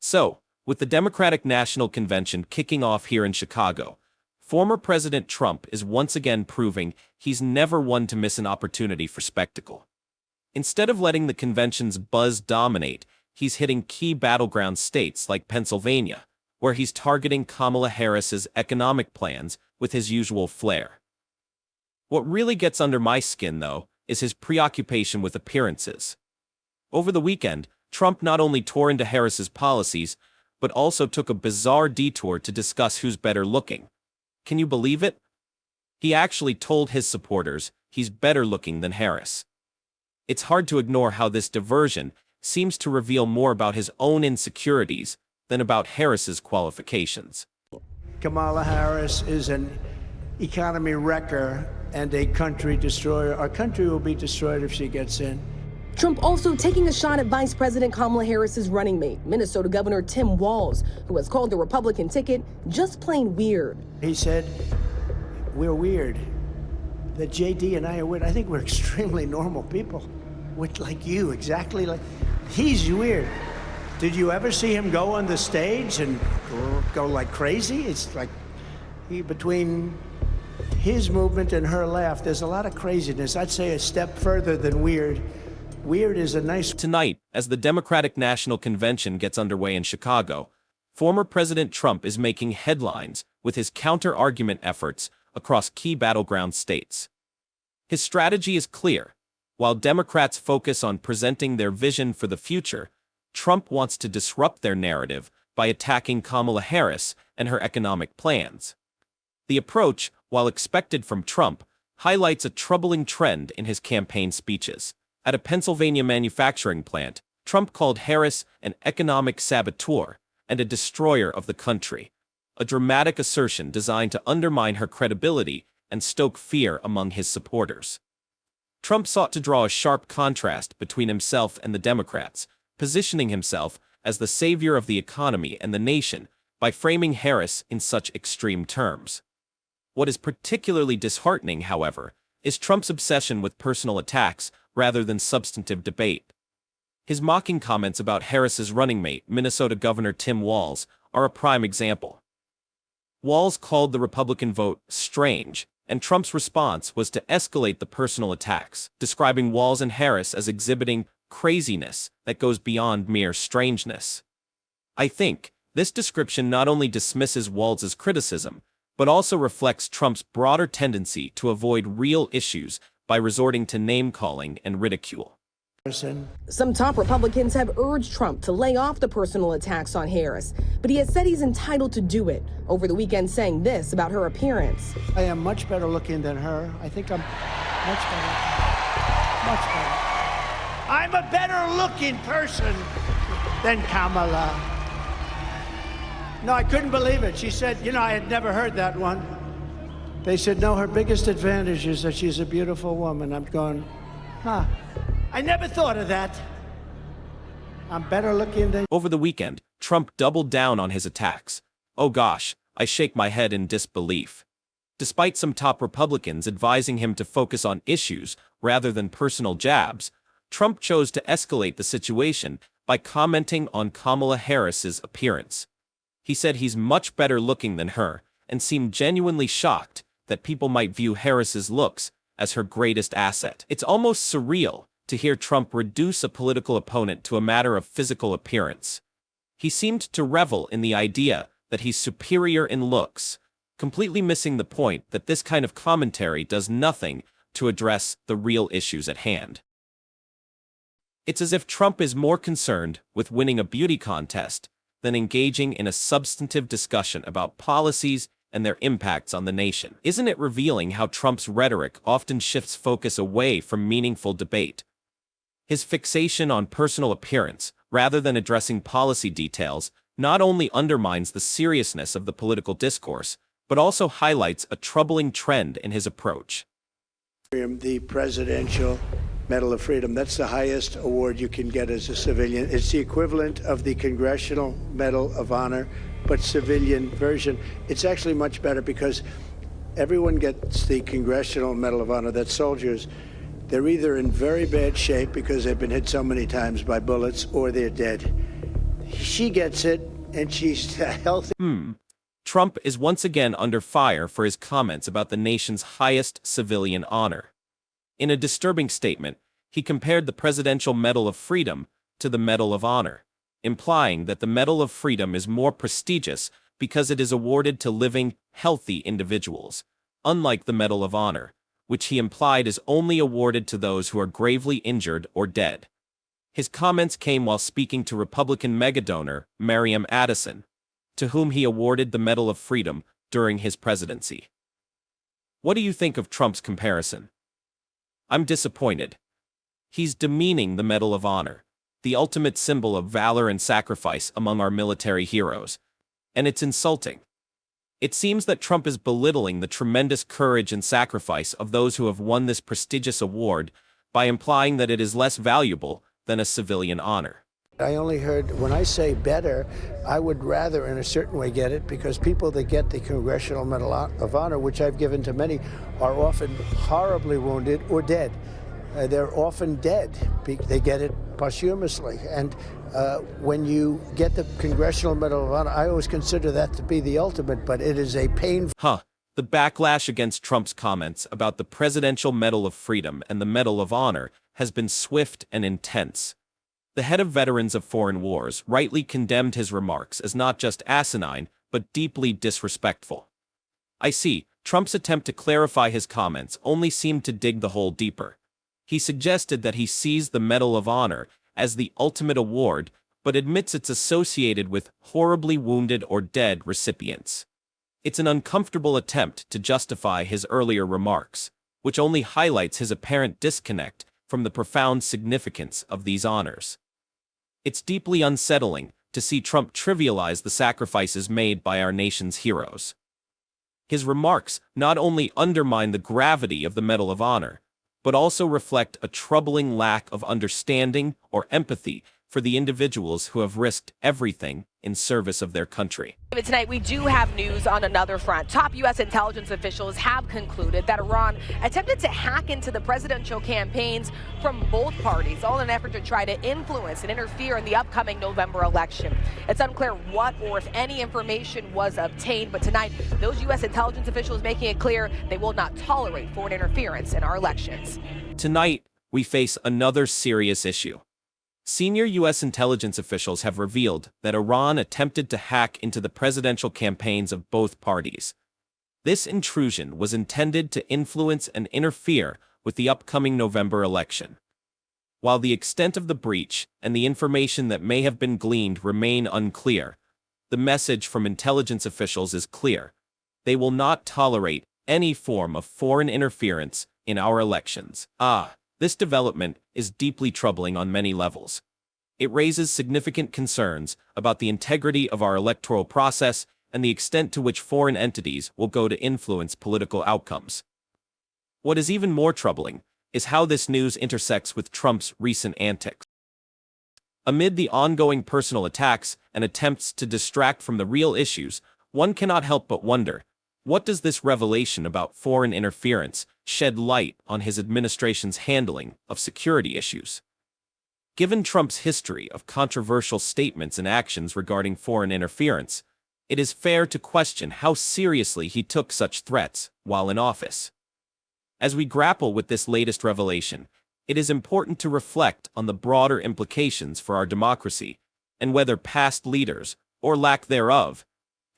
So, with the Democratic National Convention kicking off here in Chicago, former President Trump is once again proving he's never one to miss an opportunity for spectacle. Instead of letting the convention's buzz dominate, he's hitting key battleground states like Pennsylvania, where he's targeting Kamala Harris's economic plans with his usual flair. What really gets under my skin, though, is his preoccupation with appearances. Over the weekend, Trump not only tore into Harris's policies, but also took a bizarre detour to discuss who's better looking. Can you believe it? He actually told his supporters he's better looking than Harris. It's hard to ignore how this diversion seems to reveal more about his own insecurities than about Harris's qualifications. Kamala Harris is an economy wrecker and a country destroyer. Our country will be destroyed if she gets in. Trump also taking a shot at Vice President Kamala Harris's running mate, Minnesota Governor Tim Walz, who has called the Republican ticket just plain weird. He said, we're weird. That JD and I are weird. I think we're extremely normal people. We're like you, exactly like. He's weird. Did you ever see him go on the stage and go like crazy? It's like between his movement and her laugh, there's a lot of craziness. I'd say a step further than weird. Weird is a nice... Tonight, as the Democratic National Convention gets underway in Chicago, former President Trump is making headlines with his counter-argument efforts across key battleground states. His strategy is clear. While Democrats focus on presenting their vision for the future, Trump wants to disrupt their narrative by attacking Kamala Harris and her economic plans. The approach, while expected from Trump, highlights a troubling trend in his campaign speeches. At a Pennsylvania manufacturing plant, Trump called Harris an economic saboteur and a destroyer of the country, a dramatic assertion designed to undermine her credibility and stoke fear among his supporters. Trump sought to draw a sharp contrast between himself and the Democrats, positioning himself as the savior of the economy and the nation by framing Harris in such extreme terms. What is particularly disheartening, however, is Trump's obsession with personal attacks rather than substantive debate. His mocking comments about Harris's running mate, Minnesota Governor Tim Walz, are a prime example. Walz called the Republican vote strange, and Trump's response was to escalate the personal attacks, describing Walz and Harris as exhibiting craziness that goes beyond mere strangeness. I think this description not only dismisses Walz's criticism, but also reflects Trump's broader tendency to avoid real issues by resorting to name-calling and ridicule. Some top Republicans have urged Trump to lay off the personal attacks on Harris, but he has said he's entitled to do it, over the weekend saying this about her appearance. I am much better looking than her. I think I'm much better. Much better. I'm a better looking person than Kamala. No, I couldn't believe it. She said, you know, I had never heard that one. They said, no, her biggest advantage is that she's a beautiful woman. I'm going, huh. I never thought of that. I'm better looking than... Over the weekend, Trump doubled down on his attacks. Oh gosh, I shake my head in disbelief. Despite some top Republicans advising him to focus on issues rather than personal jabs, Trump chose to escalate the situation by commenting on Kamala Harris's appearance. He said he's much better looking than her and seemed genuinely shocked that people might view Harris's looks as her greatest asset. It's almost surreal to hear Trump reduce a political opponent to a matter of physical appearance. He seemed to revel in the idea that he's superior in looks, completely missing the point that this kind of commentary does nothing to address the real issues at hand. It's as if Trump is more concerned with winning a beauty contest than engaging in a substantive discussion about policies and their impacts on the nation. Isn't it revealing how Trump's rhetoric often shifts focus away from meaningful debate? His fixation on personal appearance, rather than addressing policy details, not only undermines the seriousness of the political discourse, but also highlights a troubling trend in his approach. The Presidential Medal of Freedom, that's the highest award you can get as a civilian. It's the equivalent of the Congressional Medal of Honor, but civilian version. It's actually much better because everyone gets the Congressional Medal of Honor, that's soldiers. They're either in very bad shape because they've been hit so many times by bullets or they're dead. she gets it, and she's healthy. Trump is once again under fire for his comments about the nation's highest civilian honor. In a disturbing statement, he compared the Presidential Medal of Freedom to the Medal of Honor, implying that the Medal of Freedom is more prestigious because it is awarded to living, healthy individuals, unlike the Medal of Honor, which he implied is only awarded to those who are gravely injured or dead. His comments came while speaking to Republican megadonor Miriam Addison, to whom he awarded the Medal of Freedom during his presidency. What do you think of Trump's comparison? I'm disappointed. He's demeaning the Medal of Honor, the ultimate symbol of valor and sacrifice among our military heroes, and it's insulting. It seems that Trump is belittling the tremendous courage and sacrifice of those who have won this prestigious award by implying that it is less valuable than a civilian honor. I only heard, when I say better, I would rather in a certain way get it, because people that get the Congressional Medal of Honor, which I've given to many, are often horribly wounded or dead. They're often dead. They get it posthumously. And when you get the Congressional Medal of Honor, I always consider that to be the ultimate, but it is a painful... The backlash against Trump's comments about the Presidential Medal of Freedom and the Medal of Honor has been swift and intense. The head of Veterans of Foreign Wars rightly condemned his remarks as not just asinine, but deeply disrespectful. I see, Trump's attempt to clarify his comments only seemed to dig the hole deeper. He suggested that he sees the Medal of Honor as the ultimate award, but admits it's associated with horribly wounded or dead recipients. It's an uncomfortable attempt to justify his earlier remarks, which only highlights his apparent disconnect from the profound significance of these honors. It's deeply unsettling to see Trump trivialize the sacrifices made by our nation's heroes. His remarks not only undermine the gravity of the Medal of Honor, but also reflect a troubling lack of understanding or empathy for the individuals who have risked everything in service of their country. Tonight, we do have news on another front. Top U.S. intelligence officials have concluded that Iran attempted to hack into the presidential campaigns from both parties, all in an effort to try to influence and interfere in the upcoming November election. It's unclear what or if any information was obtained, but tonight, those U.S. intelligence officials making it clear they will not tolerate foreign interference in our elections. Tonight, we face another serious issue. Senior U.S. intelligence officials have revealed that Iran attempted to hack into the presidential campaigns of both parties. This intrusion was intended to influence and interfere with the upcoming November election. While the extent of the breach and the information that may have been gleaned remain unclear, the message from intelligence officials is clear. They will not tolerate any form of foreign interference in our elections. This development is deeply troubling on many levels. It raises significant concerns about the integrity of our electoral process and the extent to which foreign entities will go to influence political outcomes. What is even more troubling is how this news intersects with Trump's recent antics. Amid the ongoing personal attacks and attempts to distract from the real issues, one cannot help but wonder, what does this revelation about foreign interference shed light on his administration's handling of security issues? Given Trump's history of controversial statements and actions regarding foreign interference, it is fair to question how seriously he took such threats while in office. As we grapple with this latest revelation, it is important to reflect on the broader implications for our democracy and whether past leaders, or lack thereof,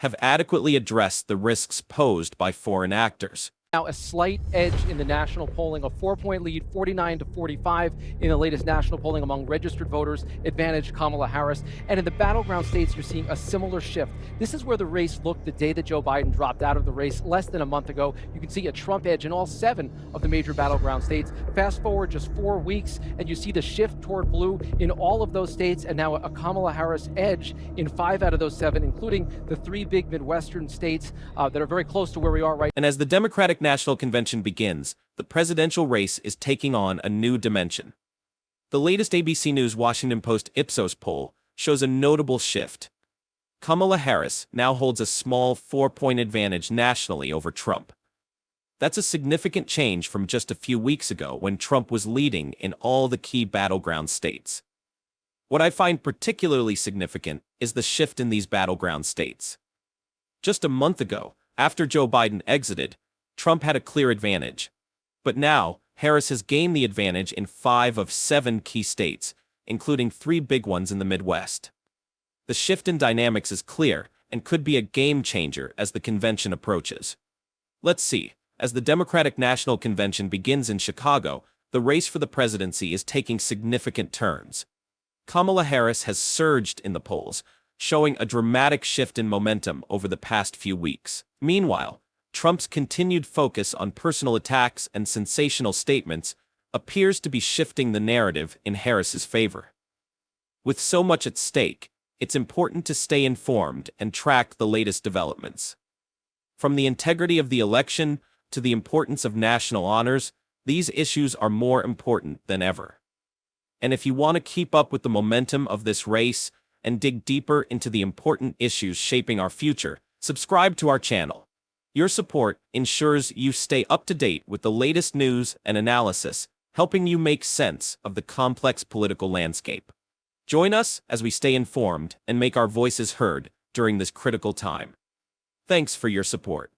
have adequately addressed the risks posed by foreign actors. Now a slight edge in the national polling, a 4-point lead, 49 to 45 in the latest national polling among registered voters, advantage Kamala Harris. And in the battleground states, you're seeing a similar shift. This is where the race looked the day that Joe Biden dropped out of the race less than a month ago. You can see a Trump edge in all 7 of the major battleground states. Fast forward just 4 weeks, and you see the shift toward blue in all of those states, and now a Kamala Harris edge in 5 out of those 7, including the 3 big Midwestern states that are very close to where we are right now. And as the Democratic National Convention begins, the presidential race is taking on a new dimension. The latest ABC News Washington Post Ipsos poll shows a notable shift. Kamala Harris now holds a small 4-point advantage nationally over Trump. That's a significant change from just a few weeks ago when Trump was leading in all the key battleground states. What I find particularly significant is the shift in these battleground states. Just a month ago, after Joe Biden exited, Trump had a clear advantage. But now, Harris has gained the advantage in 5 of 7 key states, including 3 big ones in the Midwest. The shift in dynamics is clear and could be a game changer as the convention approaches. Let's see. As the Democratic National Convention begins in Chicago, the race for the presidency is taking significant turns. Kamala Harris has surged in the polls, showing a dramatic shift in momentum over the past few weeks. Meanwhile, Trump's continued focus on personal attacks and sensational statements appears to be shifting the narrative in Harris's favor. With so much at stake, it's important to stay informed and track the latest developments. From the integrity of the election to the importance of national honors, these issues are more important than ever. And if you want to keep up with the momentum of this race and dig deeper into the important issues shaping our future, subscribe to our channel. Your support ensures you stay up to date with the latest news and analysis, helping you make sense of the complex political landscape. Join us as we stay informed and make our voices heard during this critical time. Thanks for your support.